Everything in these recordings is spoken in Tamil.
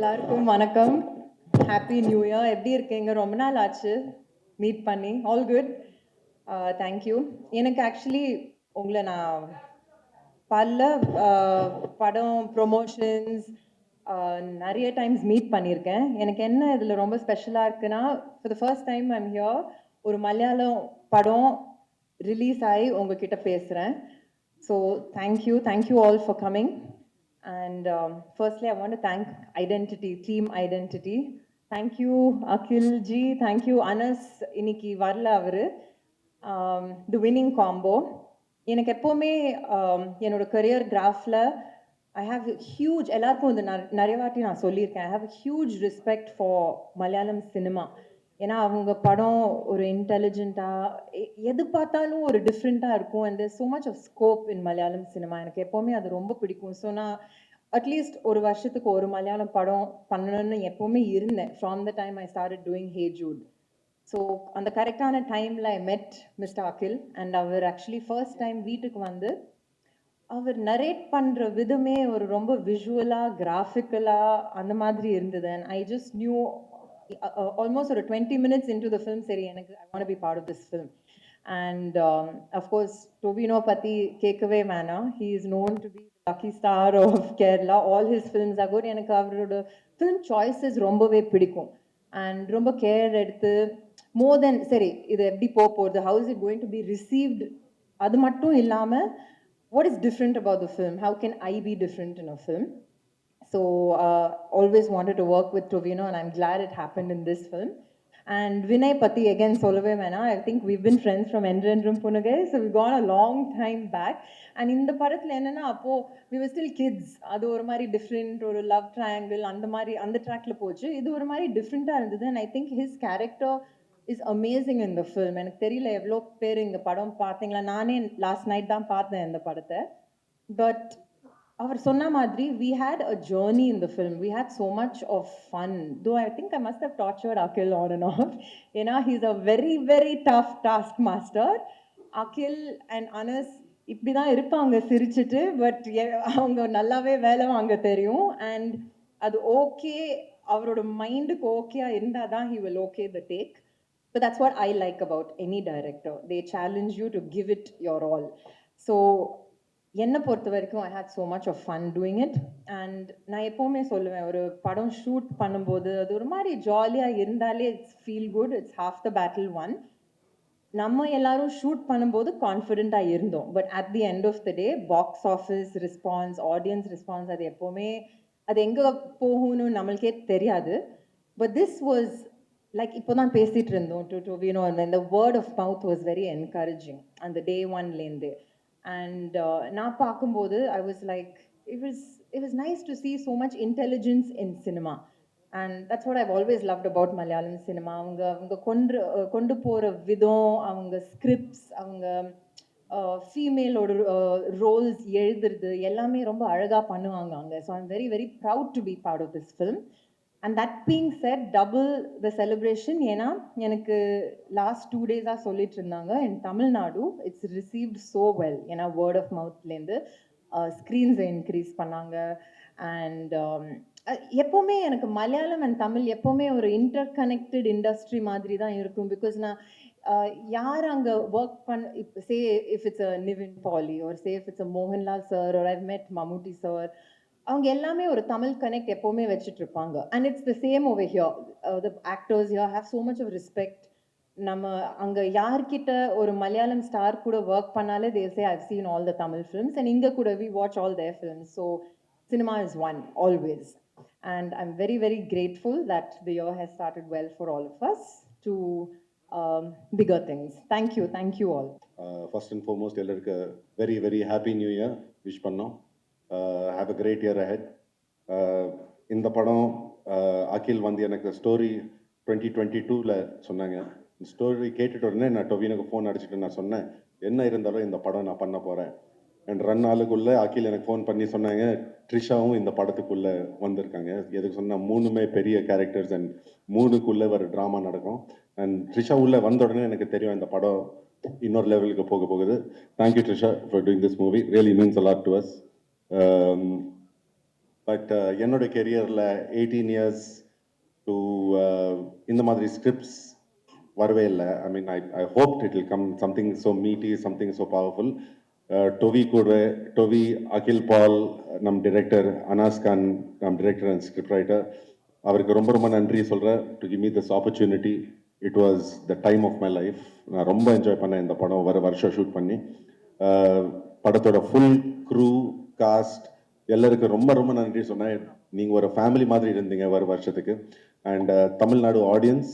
எல்லாருக்கும் வணக்கம். Happy new year. எப்படி இருக்கீங்க? ரொம்ப நாள் ஆச்சு மீட் பண்ணி. All good. தேங்க்யூ. எனக்கு ஆக்சுவலி உங்களை நான் பல படம் ப்ரொமோஷன்ஸ் நிறைய டைம்ஸ் மீட் பண்ணியிருக்கேன். எனக்கு என்ன இதில் ரொம்ப ஸ்பெஷலாக இருக்குன்னா, for the first time I'm here ஒரு மலையாளம் படம் ரிலீஸ் ஆகி உங்ககிட்ட பேசுகிறேன். So thank you all for coming. And firstly, I want to thank Identity, Team Identity. Thank you, Akhil ji. Thank you, Anas. Iniki varla avaru. The winning combo. எனக்கு எப்போவுமே என்னோட கரியர் கிராஃபில் ஐ ஹாவ் ஹியூஜ் எல்லாருக்கும் வந்து நிறைய வாட்டி நான் சொல்லியிருக்கேன். I have huge respect for Malayalam cinema. ஏன்னா அவங்க படம் ஒரு இன்டெலிஜென்ட்டாக எது பார்த்தாலும் ஒரு டிஃப்ரெண்ட்டாக இருக்கும். And there so much of scope in Malayalam cinema. எனக்கு எப்போவுமே அது ரொம்ப பிடிக்கும். ஸோ நான் அட்லீஸ்ட் ஒரு வருஷத்துக்கு ஒரு மலையாளம் படம் பண்ணணும்னு எப்போவுமே இருந்தேன். From the time I started doing hey Jude. So அந்த கரெக்டான டைமில் I met mister Akhil. And அவர் ஆக்சுவலி ஃபர்ஸ்ட் டைம் வீட்டுக்கு வந்து அவர் நரேட் பண்ணுற விதமே ஒரு ரொம்ப விஷுவலாக கிராஃபிக்கலாக அந்த மாதிரி இருந்தது. And I just knew almost ஒரு 20 minutes into the film சரி எனக்கு I want be part of this film. And of course Tovino பற்றி கேட்கவே வேணாம். He is known to be lucky star of Kerala. All his films are good. எனக்கு அவரோட ஃபிலிம் சாய்ஸஸ் ரொம்பவே பிடிக்கும். அண்ட் ரொம்ப கேர் எடுத்து மோர் தென் சரி இது எப்படி போகுது, how is it going to be received, அது மட்டும் இல்லாமல் what is different about the film? How can I be different in a film? So always wanted to work with Tovino, and I'm glad it happened in this film. And Vinay Pati again solove mena. I think we've been friends from Endrendrum Punagai, so we've gone a long time back. And in the padathla enna appo we were still kids. Adu oru mari different or love triangle and mari and the track la pochu. Idu oru mari different ah irundhu. And I think his character is amazing in the film. எனக்கு தெரியல எவ்வளோ பேர் இந்த படம் பார்த்தீங்களா. நானே லாஸ்ட் நைட் தான் பார்த்தேன் இந்த படத்தை. பட் அவர் சொன்ன மாதிரி we had a journey in the film. We had so much of fun. Though I think I must have tortured Akhil on and off. ஏன்னா he's a very very tough task master. Akhil and Anas இப்படி தான் இருப்பாங்க சிரிச்சிட்டு. பட் அவங்க நல்லாவே வேலை வாங்க தெரியும். அண்ட் அது ஓகே அவரோட மைண்டுக்கு ஓகேயா இருந்தால் தான் he will okay the take. But that's what I like about any director. They challenge you to give it your all. So என்னை பொறுத்த வரைக்கும் I had so much of fun doing it. And நான் எப்போவுமே சொல்லுவேன், ஒரு படம் ஷூட் பண்ணும்போது அது ஒரு மாதிரி ஜாலியாக இருந்தாலே it's feel good. It's half the battle one. நம்ம எல்லாரும் ஷூட் பண்ணும்போது கான்ஃபிடென்ட்டாக இருந்தோம். But at the end of the day box office response, audience response, அது எப்போவுமே அது எங்கே போகும்னு நம்மளுக்கே தெரியாது. பட் திஸ் வாஸ் லைக் இப்போ தான் பேசிகிட்டு இருந்தோம் டு யூனோ இந்த word of mouth was very encouraging அந்த டே ஒன்லேருந்து. அண்ட் நான் பார்க்கும்போது I was like it was nice to see so much intelligence in cinema. And that's what I've always loved about Malayalam cinema. அவங்க கொண்டு போகிற விதம், அவங்க ஸ்கிரிப்ட்ஸ், அவங்க ஃபீமேலோட ரோல்ஸ் எழுதுறது எல்லாமே ரொம்ப அழகாக பண்ணுவாங்க அங்கே. So I'm very very proud to be part of this film. And that being said double the celebration. ஏன்னா எனக்கு லாஸ்ட் 2 days சொல்லிட்டு இருந்தாங்க in Tamil Nadu it's received so well. ஏன்னா வேர்ட் ஆஃப் மவுத்லேருந்து ஸ்க்ரீன்ஸை இன்க்ரீஸ் பண்ணாங்க. அண்ட் எப்போவுமே எனக்கு மலையாளம் அண்ட் தமிழ் எப்போவுமே ஒரு இன்டர் கனெக்டட் இண்டஸ்ட்ரி மாதிரி தான் இருக்கும். பிகாஸ் நான் யார் அங்கே ஒர்க் இப்போ say if it's a Nivin Pauly or say if it's a Mohanlal sir or I've met Mammootty sir, அவங்க எல்லாமே ஒரு தமிழ் கனெக்ட் எப்போவுமே வச்சுட்டு இருப்பாங்க. And it's the same over here. The actors here have so much of respect. நம்ம அங்கே யார்கிட்ட ஒரு மலையாளம் ஸ்டார் கூட ஒர்க் பண்ணாலே they say I've seen all the Tamil films. And இங்கே கூட we watch all their films. So cinema is one always. And I'm very very grateful that the year has started well for all of us to bigger things. Thank you all. First and foremost ellarku very very happy new year wish பண்ணோம். Have a great year ahead. இந்த படம் அகில் வந்து எனக்கு ஸ்டோரி 2022ல சொன்னாங்க. இந்த ஸ்டோரி கேட்டுட்டு உடனே நான் டொவினுக்கு ஃபோன் அடிச்சுட்டு நான் சொன்னேன், என்ன இருந்தாலும் இந்த படம் நான் பண்ண போகிறேன். அண்ட் 2 நாளுக்குள்ளே அகில் எனக்கு ஃபோன் பண்ணி சொன்னாங்க, ட்ரிஷாவும் இந்த படத்துக்குள்ளே வந்திருக்காங்க. எதுக்கு சொன்னால் 3மே பெரிய கேரக்டர்ஸ் அண்ட் 3க்குள்ளே ஒரு ட்ராமா நடக்கும். அண்ட் ட்ரிஷா உள்ளே வந்த உடனே எனக்கு தெரியும் இந்த படம் இன்னொரு லெவலுக்கு போக போகுது. Thank you Trisha for doing this movie, really means a lot to us. But என்னோட கெரியரில் 18 இயர்ஸ் டு இந்த மாதிரி ஸ்கிரிப்ட்ஸ் வரவே இல்லை. I mean I hope it will come something so meaty, something so powerful. Tovi, Akhil Paul, நம் டிரெக்டர் அனாஸ் கான், நம் டிரெக்டர் அண்ட் ஸ்கிரிப்ட் ரைட்டர், அவருக்கு ரொம்ப ரொம்ப நன்றி சொல்கிறேன் to give me this opportunity. It was the time of my life. நான் ரொம்ப என்ஜாய் பண்ணேன் இந்த படம் வருஷம் ஷூட் பண்ணி. படத்தோட ஃபுல் க்ரூ, காஸ்ட் எல்லாருக்கும் ரொம்ப ரொம்ப நன்றி சொன்னேன். நீங்கள் ஒரு ஃபேமிலி மாதிரி இருந்தீங்க வருஷத்துக்கு. அண்ட் தமிழ்நாடு ஆடியன்ஸ்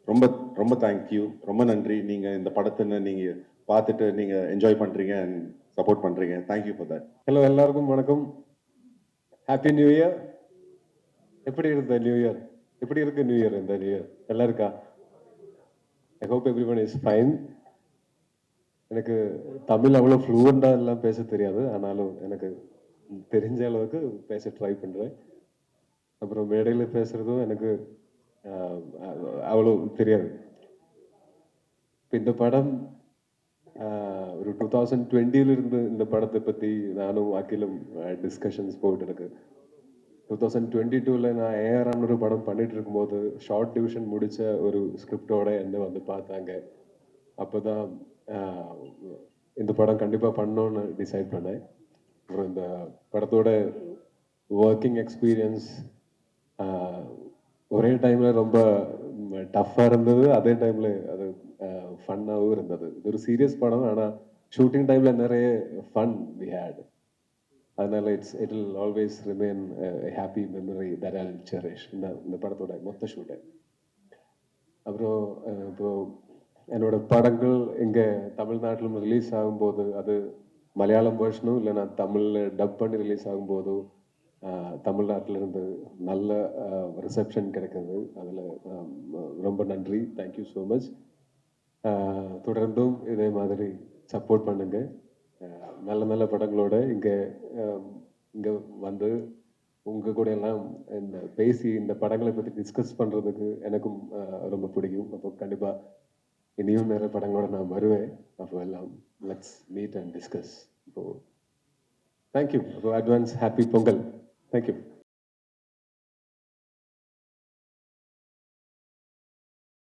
ரொம்ப ரொம்ப தேங்க்யூ, ரொம்ப நன்றி. நீங்கள் இந்த படத்தை நீங்கள் பார்த்துட்டு நீங்கள் என்ஜாய் பண்ணுறீங்க அண்ட் சப்போர்ட் பண்ணுறீங்க. Thank you for that. ஹலோ, எல்லாருக்கும் வணக்கம். Happy new year. எப்படி இருந்த நியூ இயர்? எப்படி இருக்கு நியூ இயர்? இந்த நியூ இயர் நல்லா இருக்கா? I hope every one is fine. எனக்கு தமிழ் அவ்வளோ ஃப்ளூவெண்டாக எல்லாம் பேச தெரியாது, ஆனாலும் எனக்கு தெரிஞ்ச அளவுக்கு பேச ட்ரை பண்ணுறேன். அப்புறம் மேடையில் பேசுகிறதும் எனக்கு அவ்வளோ தெரியாது. இப்போ இந்த படம் ஒரு 2020 இருந்து இந்த படத்தை பற்றி நானும் அகிலும் டிஸ்கஷன்ஸ் போயிட்டு இருக்கு. 2022 நான் ஏஆர்ஆன் ஒரு படம் பண்ணிட்டு இருக்கும்போது ஷார்ட் டிவிஷன் முடிச்ச ஒரு ஸ்கிரிப்டோட என்ன வந்து பார்த்தாங்க. அப்போ தான் இந்த படம் கண்டிப்பாக பண்ணணும்னு டிசைட் பண்ணேன். அப்புறம் இந்த படத்தோட ஒர்க்கிங் எக்ஸ்பீரியன்ஸ் ஒரே டைமில் ரொம்ப டஃப்பாக இருந்தது, அதே டைமில் அது ஃபன்னாகவும் இருந்தது. இது ஒரு சீரியஸ் படம், ஆனால் ஷூட்டிங் டைமில் நிறைய ஃபன் வி ஹேட். அதனால it will always remain happy memory that I will cherish இந்த படத்தோட மொத்த ஷூட்டை. அப்புறம் இப்போ என்னோட படங்கள் இங்கே தமிழ்நாட்டிலும் ரிலீஸ் ஆகும்போது அது மலையாளம் வேர்ஷனும் இல்லைன்னா தமிழில் டப் பண்ணி ரிலீஸ் ஆகும்போது தமிழ்நாட்டிலிருந்து நல்ல ரிசப்ஷன் கிடைக்குது. அதில் ரொம்ப நன்றி, தேங்க்யூ ஸோ மச். தொடர்ந்தும் இதே மாதிரி சப்போர்ட் பண்ணுங்க. நல்ல நல்ல படங்களோட இங்கே வந்து உங்கள் கூட எல்லாம் இந்த பேசி இந்த படங்களை பற்றி டிஸ்கஸ் பண்ணுறதுக்கு எனக்கும் ரொம்ப பிடிக்கும். அப்போ கண்டிப்பாக இனியும் நிறைய படங்களோட நான் வருவேன். அப்போ எல்லாம் லெட்ஸ் மீட் அண்ட் டிஸ்கஸ். இப்போ தேங்க்யூ. அப்போ அட்வான்ஸ் ஹாப்பி பொங்கல். தேங்க்யூ.